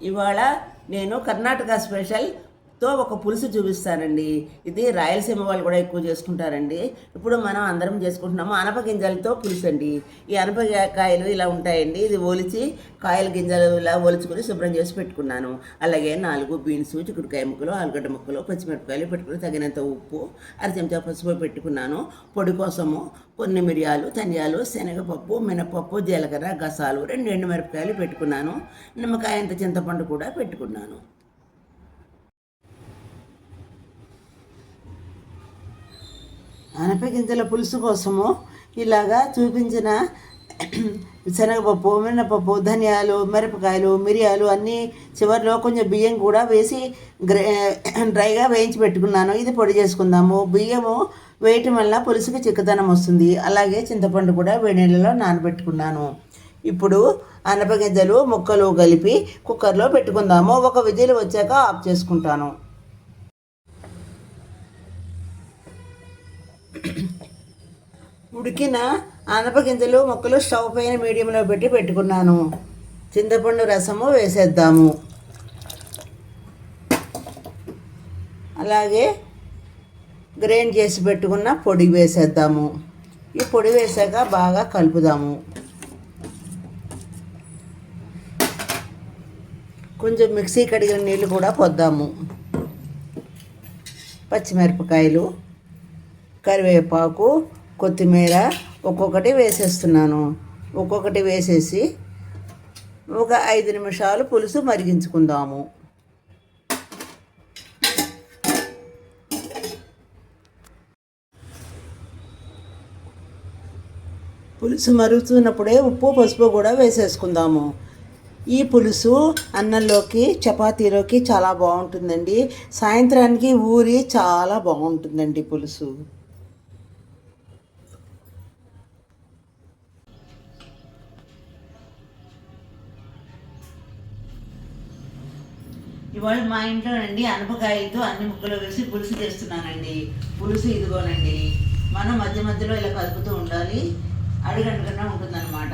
ఇవాళ నేను కర్ణాటక స్పెషల్తో ఒక పులుసు చూపిస్తానండి. ఇది రాయలసీమ వాళ్ళు కూడా ఎక్కువ చేసుకుంటారండి. ఇప్పుడు మనం అందరం చేసుకుంటున్నాము అనప గింజలతో పులుసు అండి. ఈ అనపకాయలు ఇలా ఉంటాయండి. ఇది ఒలిచి కాయల గింజలు ఇలా ఒలుచుకొని శుభ్రం చేసి పెట్టుకున్నాను. అలాగే 4 బీన్స్, చిక్కుడుకాయ ముక్కలు, ఆలుగడ్డ ముక్కలు, పచ్చిమిరపకాయలు పెట్టుకుని తగినంత ఉప్పు, అర చెంచా పసుపు పెట్టుకున్నాను. పొడి కోసము కొన్ని మిరియాలు, ధనియాలు, శనగపప్పు, మినపప్పు, జీలకర్ర, గసాలు, 2 ఎండుమిరపకాయలు పెట్టుకున్నాను. నిమ్మకాయ అంత చింతపండు కూడా పెట్టుకున్నాను. అనపగింజల పులుసు కోసము ఇలాగా చూపించిన శనగపప్పు, మినపప్పు, ధనియాలు, మిరపకాయలు, మిరియాలు అన్నీ చివరిలో కొంచెం బియ్యం కూడా వేసి డ్రైగా వేయించి పెట్టుకున్నాను. ఇది పొడి చేసుకుందాము. బియ్యము వేయటం వల్ల పులుసుకి చిక్కదనం వస్తుంది. అలాగే చింతపండు కూడా వేడి నీళ్ళలో నానబెట్టుకున్నాను. ఇప్పుడు అనపగింజలు ముక్కలు కలిపి కుక్కర్లో పెట్టుకుందాము. ఒక విజిల్ వచ్చాక ఆఫ్ చేసుకుంటాను. ఉడికిన అనపగింజలు ముక్కలు స్టవ్ పైన మీడియంలో పెట్టుకున్నాను. చింతపండు రసము వేసేద్దాము. అలాగే గ్రైండ్ చేసి పెట్టుకున్న పొడి వేసేద్దాము. ఈ పొడి వేసాక బాగా కలుపుదాము. కొంచెం మిక్సీ కడిగిన నీళ్ళు కూడా పోద్దాము. పచ్చిమిరపకాయలు, కరివేపాకు, కొత్తిమీర ఒక్కొక్కటి వేసేస్తున్నాను. ఒక్కొక్కటి వేసేసి ఒక 5 నిమిషాలు పులుసు మరిగించుకుందాము. పులుసు మరుగుతున్నప్పుడే ఉప్పు, పసుపు కూడా వేసేసుకుందాము. ఈ పులుసు అన్నంలోకి, చపాతీలోకి చాలా బాగుంటుందండి. సాయంత్రానికి ఊరి చాలా బాగుంటుందండి పులుసు. ఇవాళ మా ఇంట్లోనండి అనపకాయలతో అన్ని ముక్కలు వేసి పులుసు చేస్తున్నానండి. పులుసు ఇదిగోనండి. మనం మధ్య మధ్యలో ఇలా కలుపుతూ ఉండాలి. అడుగంటకన్నా ఉంటుందన్నమాట.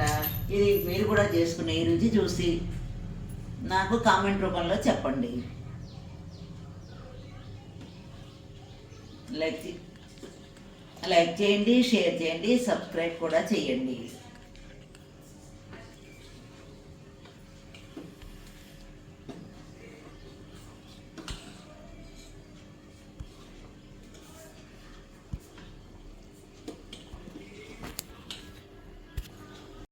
ఇది మీరు కూడా చేసుకునే ఈ రుచి చూసి నాకు కామెంట్ రూపంలో చెప్పండి. లైక్ చేయండి, షేర్ చేయండి, సబ్స్క్రైబ్ కూడా చేయండి.